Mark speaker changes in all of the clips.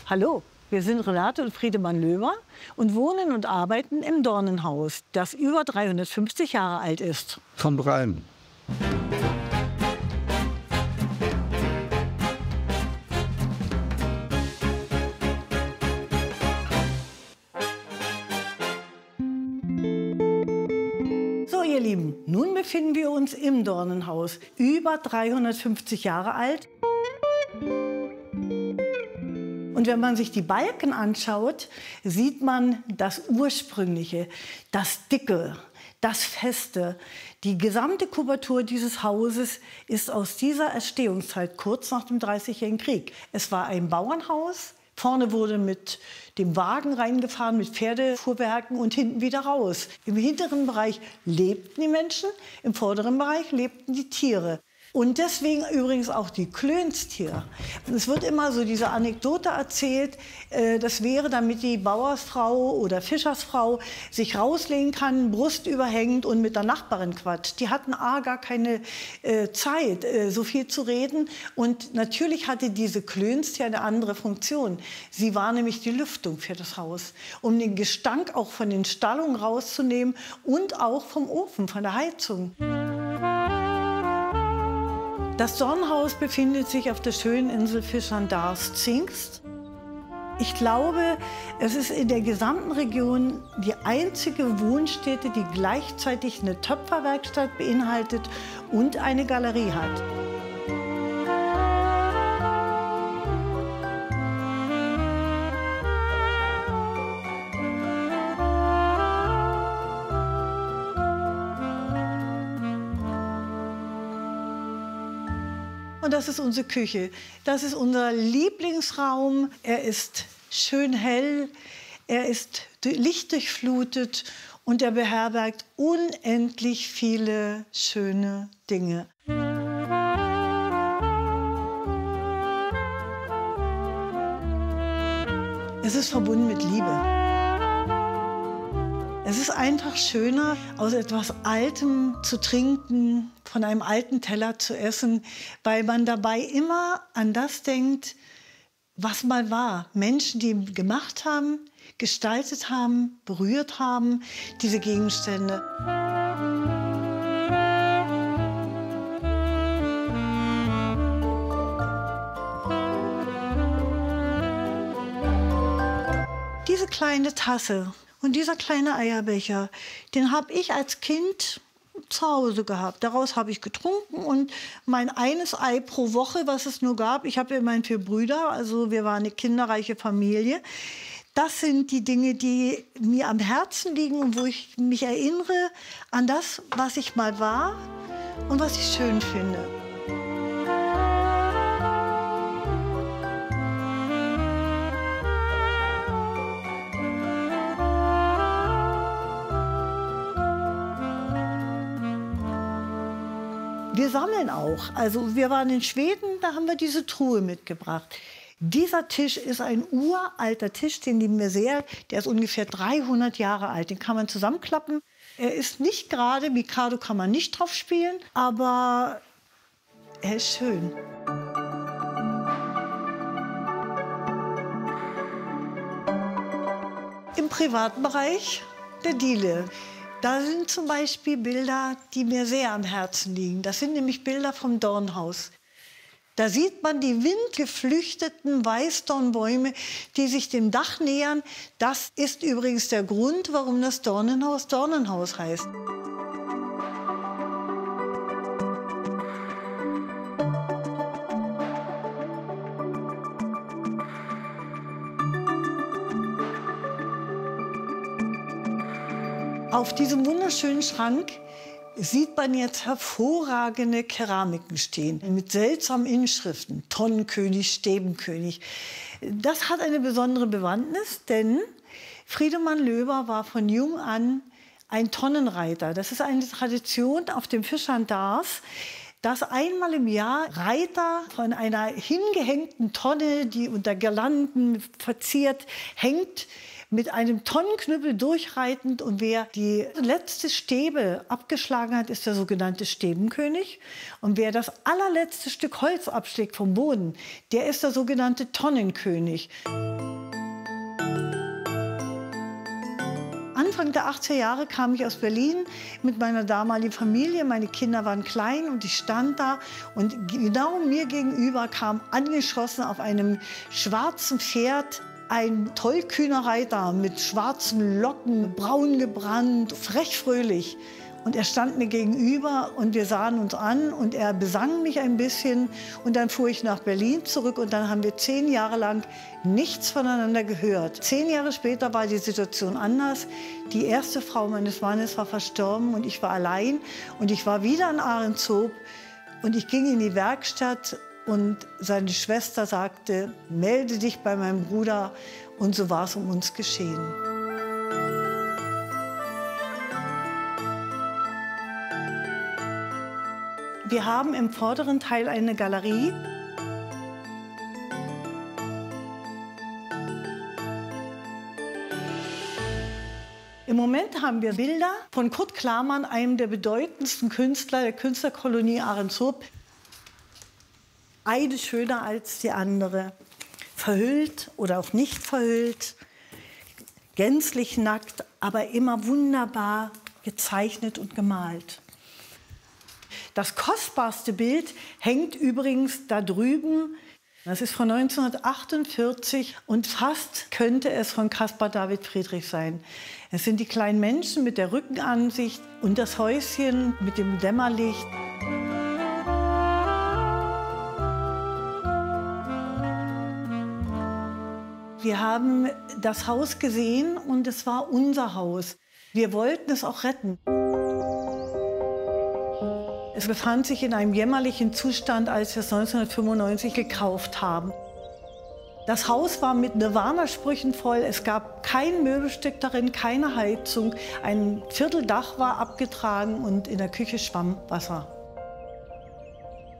Speaker 1: Hallo, wir sind Renate und Friedemann Löwer und wohnen und arbeiten im Dornenhaus, das über 350 Jahre alt ist.
Speaker 2: Kommt rein.
Speaker 1: So, ihr Lieben, nun befinden wir uns im Dornenhaus, über 350 Jahre alt. Und wenn man sich die Balken anschaut, sieht man das Ursprüngliche, das Dicke, das Feste. Die gesamte Kubatur dieses Hauses ist aus dieser Entstehungszeit, kurz nach dem Dreißigjährigen Krieg. Es war ein Bauernhaus. Vorne wurde mit dem Wagen reingefahren, mit Pferdefuhrwerken und hinten wieder raus. Im hinteren Bereich lebten die Menschen, im vorderen Bereich lebten die Tiere. Und deswegen übrigens auch die Klönstiere. Es wird immer so diese Anekdote erzählt, das wäre, damit die Bauersfrau oder Fischersfrau sich rauslegen kann, Brust überhängt und mit der Nachbarin quatscht. Die hatten gar keine Zeit, so viel zu reden. Und natürlich hatte diese Klönstiere eine andere Funktion. Sie war nämlich die Lüftung für das Haus, um den Gestank auch von den Stallungen rauszunehmen und auch vom Ofen, von der Heizung. Das Dornenhaus befindet sich auf der schönen Insel Fischern-Darß-Zingst. Ich glaube, es ist in der gesamten Region die einzige Wohnstätte, die gleichzeitig eine Töpferwerkstatt beinhaltet und eine Galerie hat. Und das ist unsere Küche. Das ist unser Lieblingsraum. Er ist schön hell, er ist lichtdurchflutet und er beherbergt unendlich viele schöne Dinge. Es ist verbunden mit Liebe. Es ist einfach schöner, aus etwas Altem zu trinken, von einem alten Teller zu essen, weil man dabei immer an das denkt, was mal war. Menschen, die gemacht haben, gestaltet haben, berührt haben, diese Gegenstände. Diese kleine Tasse und dieser kleine Eierbecher, den habe ich als Kind zu Hause gehabt. Daraus habe ich getrunken und mein eines Ei pro Woche, was es nur gab. Ich habe immerhin 4 Brüder, also wir waren eine kinderreiche Familie. Das sind die Dinge, die mir am Herzen liegen und wo ich mich erinnere an das, was ich mal war und was ich schön finde. Wir sammeln auch. Also wir waren in Schweden, da haben wir diese Truhe mitgebracht. Dieser Tisch ist ein uralter Tisch, den lieben wir sehr. Der ist ungefähr 300 Jahre alt. Den kann man zusammenklappen. Er ist nicht gerade, Mikado kann man nicht drauf spielen, aber er ist schön. Im privaten Bereich der Diele. Da sind zum Beispiel Bilder, die mir sehr am Herzen liegen. Das sind nämlich Bilder vom Dornhaus. Da sieht man die windgeflüchteten Weißdornbäume, die sich dem Dach nähern. Das ist übrigens der Grund, warum das Dornenhaus Dornenhaus heißt. Auf diesem wunderschönen Schrank sieht man jetzt hervorragende Keramiken stehen mit seltsamen Inschriften. Tonnenkönig, Stäbenkönig. Das hat eine besondere Bewandtnis, denn Friedemann Löwer war von jung an ein Tonnenreiter. Das ist eine Tradition auf dem Fischern-Darß, dass einmal im Jahr Reiter von einer hingehängten Tonne, die unter Girlanden verziert hängt, mit einem Tonnenknüppel durchreitend. Und wer die letzte Stäbe abgeschlagen hat, ist der sogenannte Stäbenkönig. Und wer das allerletzte Stück Holz abschlägt vom Boden, der ist der sogenannte Tonnenkönig. Anfang der 80er Jahre kam ich aus Berlin mit meiner damaligen Familie. Meine Kinder waren klein und ich stand da. Und genau mir gegenüber kam angeschossen auf einem schwarzen Pferd ein tollkühner Reiter mit schwarzen Locken, braun gebrannt, frech fröhlich. Und er stand mir gegenüber und wir sahen uns an und er besang mich ein bisschen. Und dann fuhr ich nach Berlin zurück und dann haben wir 10 Jahre lang nichts voneinander gehört. 10 Jahre später war die Situation anders. Die erste Frau meines Mannes war verstorben und ich war allein. Und ich war wieder in Ahrenshoop und ich ging in die Werkstatt und seine Schwester sagte, melde dich bei meinem Bruder. Und so war es um uns geschehen. Wir haben im vorderen Teil eine Galerie. Im Moment haben wir Bilder von Kurt Klamann, einem der bedeutendsten Künstler der Künstlerkolonie Ahrenshoop. Eine schöner als die andere. Verhüllt oder auch nicht verhüllt, gänzlich nackt, aber immer wunderbar gezeichnet und gemalt. Das kostbarste Bild hängt übrigens da drüben. Das ist von 1948 und fast könnte es von Caspar David Friedrich sein. Es sind die kleinen Menschen mit der Rückenansicht und das Häuschen mit dem Dämmerlicht. Wir haben das Haus gesehen und es war unser Haus. Wir wollten es auch retten. Es befand sich in einem jämmerlichen Zustand, als wir es 1995 gekauft haben. Das Haus war mit Nirvana-Sprüchen voll. Es gab kein Möbelstück darin, keine Heizung. Ein Vierteldach war abgetragen und in der Küche schwamm Wasser.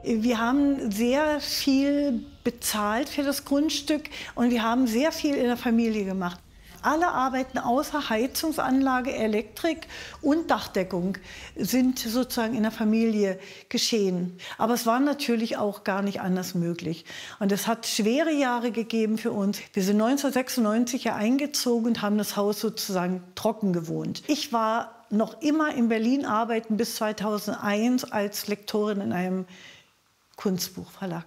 Speaker 1: Wir haben sehr viel bezahlt für das Grundstück und wir haben sehr viel in der Familie gemacht. Alle Arbeiten außer Heizungsanlage, Elektrik und Dachdeckung sind sozusagen in der Familie geschehen. Aber es war natürlich auch gar nicht anders möglich. Und es hat schwere Jahre gegeben für uns. Wir sind 1996 hier eingezogen und haben das Haus sozusagen trocken gewohnt. Ich war noch immer in Berlin arbeiten bis 2001 als Lektorin in einem Kunstbuchverlag.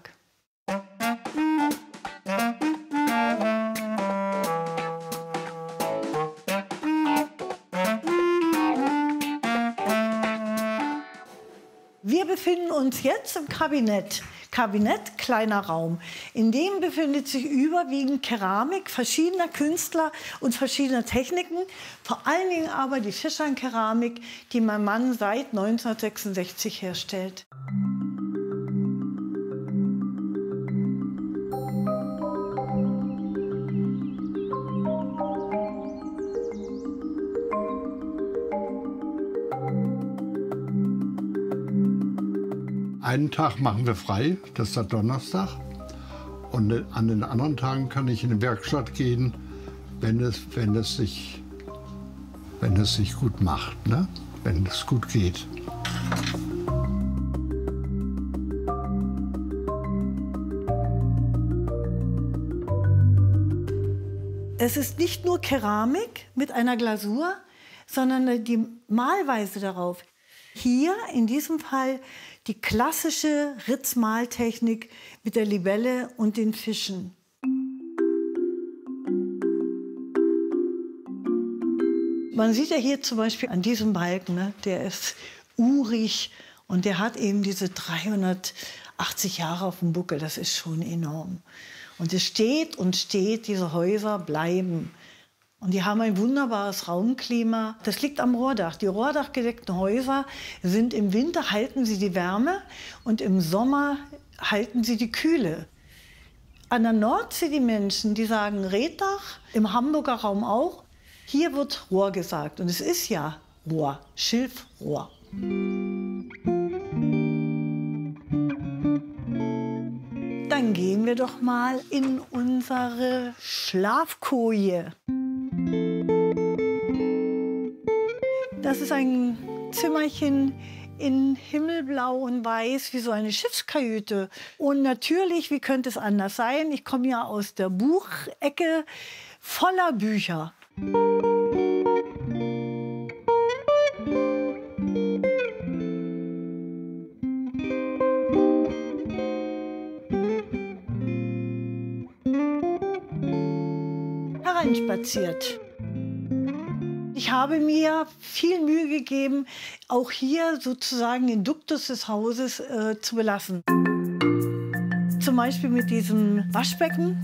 Speaker 1: Wir befinden uns jetzt im Kabinett. Kabinett, kleiner Raum. In dem befindet sich überwiegend Keramik verschiedener Künstler und verschiedener Techniken. Vor allen Dingen aber die Fischern-Keramik, die mein Mann seit 1966 herstellt.
Speaker 2: Einen Tag machen wir frei, das ist der Donnerstag. Und an den anderen Tagen kann ich in die Werkstatt gehen, wenn es sich gut macht, ne? Wenn es gut geht.
Speaker 1: Es ist nicht nur Keramik mit einer Glasur, sondern die Malweise darauf. Hier in diesem Fall die klassische Ritzmaltechnik mit der Libelle und den Fischen. Man sieht ja hier zum Beispiel an diesem Balken, ne, der ist urig und der hat eben diese 380 Jahre auf dem Buckel. Das ist schon enorm. Und es steht und steht, diese Häuser bleiben. Und die haben ein wunderbares Raumklima. Das liegt am Rohrdach. Die rohrdachgedeckten Häuser sind im Winter halten sie die Wärme und im Sommer halten sie die Kühle. An der Nordsee die Menschen, die sagen Reetdach, im Hamburger Raum auch. Hier wird Rohr gesagt und es ist ja Rohr, Schilfrohr. Dann gehen wir doch mal in unsere Schlafkoje. Das ist ein Zimmerchen in Himmelblau und Weiß, wie so eine Schiffskajüte. Und natürlich, wie könnte es anders sein? Ich komme ja aus der Buchecke voller Bücher. Hereinspaziert. Ich habe mir viel Mühe gegeben, auch hier sozusagen den Duktus des Hauses zu belassen. Zum Beispiel mit diesem Waschbecken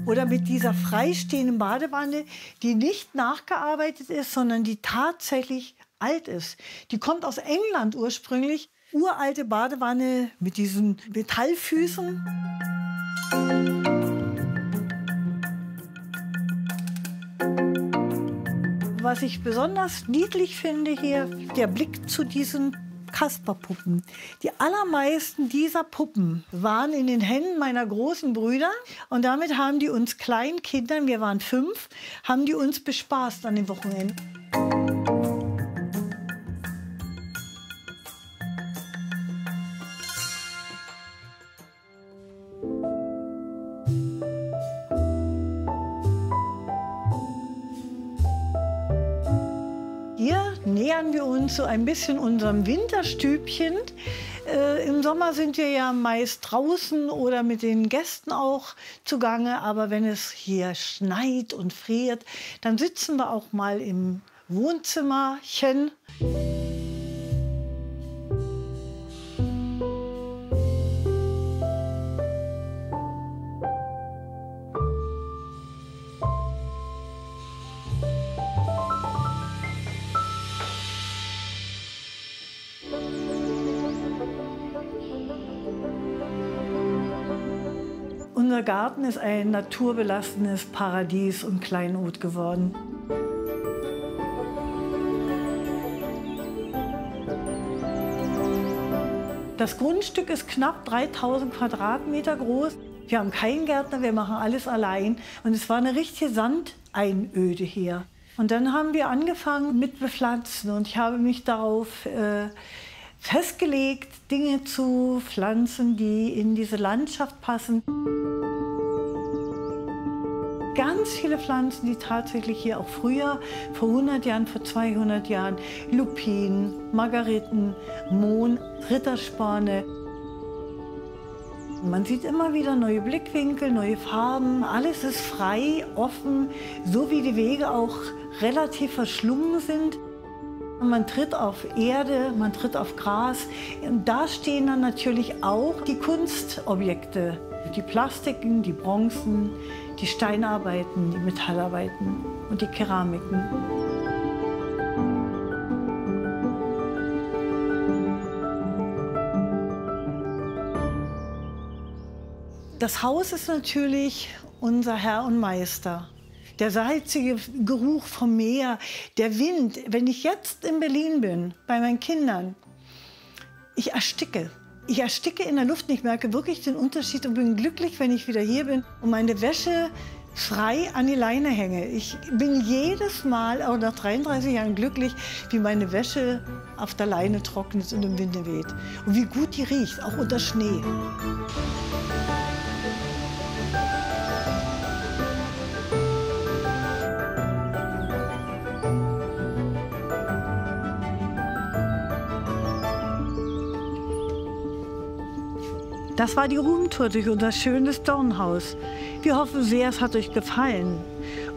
Speaker 1: oder mit dieser freistehenden Badewanne, die nicht nachgearbeitet ist, sondern die tatsächlich alt ist. Die kommt aus England ursprünglich. Uralte Badewanne mit diesen Metallfüßen. Was ich besonders niedlich finde hier, der Blick zu diesen Kasperpuppen. Die allermeisten dieser Puppen waren in den Händen meiner großen Brüder und damit haben die uns kleinen Kindern, wir waren 5, haben die uns bespaßt an den Wochenenden. Hier nähern wir uns so ein bisschen unserem Winterstübchen. Im Sommer sind wir ja meist draußen oder mit den Gästen auch zugange. Aber wenn es hier schneit und friert, dann sitzen wir auch mal im Wohnzimmerchen. Unser Garten ist ein naturbelassenes Paradies und Kleinod geworden. Das Grundstück ist knapp 3000 Quadratmeter groß. Wir haben keinen Gärtner, wir machen alles allein. Und es war eine richtige Sandeinöde hier. Und dann haben wir angefangen mit Bepflanzen. Und ich habe mich darauf festgelegt, Dinge zu pflanzen, die in diese Landschaft passen. Ganz viele Pflanzen, die tatsächlich hier auch früher, vor 100 Jahren, vor 200 Jahren, Lupinen, Margeriten, Mohn, Rittersporne. Man sieht immer wieder neue Blickwinkel, neue Farben. Alles ist frei, offen, so wie die Wege auch relativ verschlungen sind. Man tritt auf Erde, man tritt auf Gras. Und da stehen dann natürlich auch die Kunstobjekte, die Plastiken, die Bronzen, die Steinarbeiten, die Metallarbeiten und die Keramiken. Das Haus ist natürlich unser Herr und Meister. Der salzige Geruch vom Meer, der Wind. Wenn ich jetzt in Berlin bin, bei meinen Kindern, ich ersticke. Ich ersticke in der Luft. Ich merke wirklich den Unterschied und bin glücklich, wenn ich wieder hier bin und meine Wäsche frei an die Leine hänge. Ich bin jedes Mal, auch nach 33 Jahren, glücklich, wie meine Wäsche auf der Leine trocknet und im Winde weht. Und wie gut die riecht, auch unter Schnee. Das war die Roomtour durch unser schönes Dornhaus. Wir hoffen sehr, es hat euch gefallen.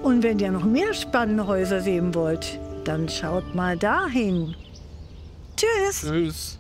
Speaker 1: Und wenn ihr noch mehr spannende Häuser sehen wollt, dann schaut mal dahin. Tschüss!
Speaker 3: Tschüss!